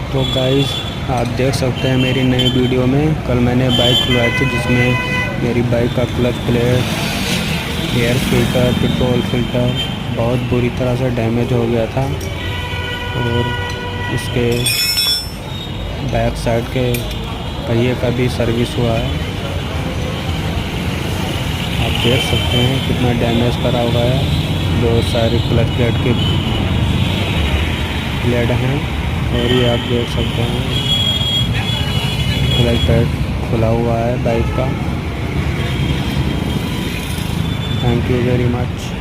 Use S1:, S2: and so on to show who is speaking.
S1: तो गाइस, आप देख सकते हैं मेरी नई वीडियो में कल मैंने बाइक खुलवाई थी, जिसमें मेरी बाइक का clutch plate, air filter, petrol filter बहुत बुरी तरह से डैमेज हो गया था। और इसके बैक साइड के पहिए का भी सर्विस हुआ है। आप देख सकते हैं कितना डैमेज करा हुआ है। जो सारी क्लच प्लेट के प्लेट हैं, और ये आप देख सकते हैं क्लच प्लेट खुला हुआ है बाइक का। Thank you very much.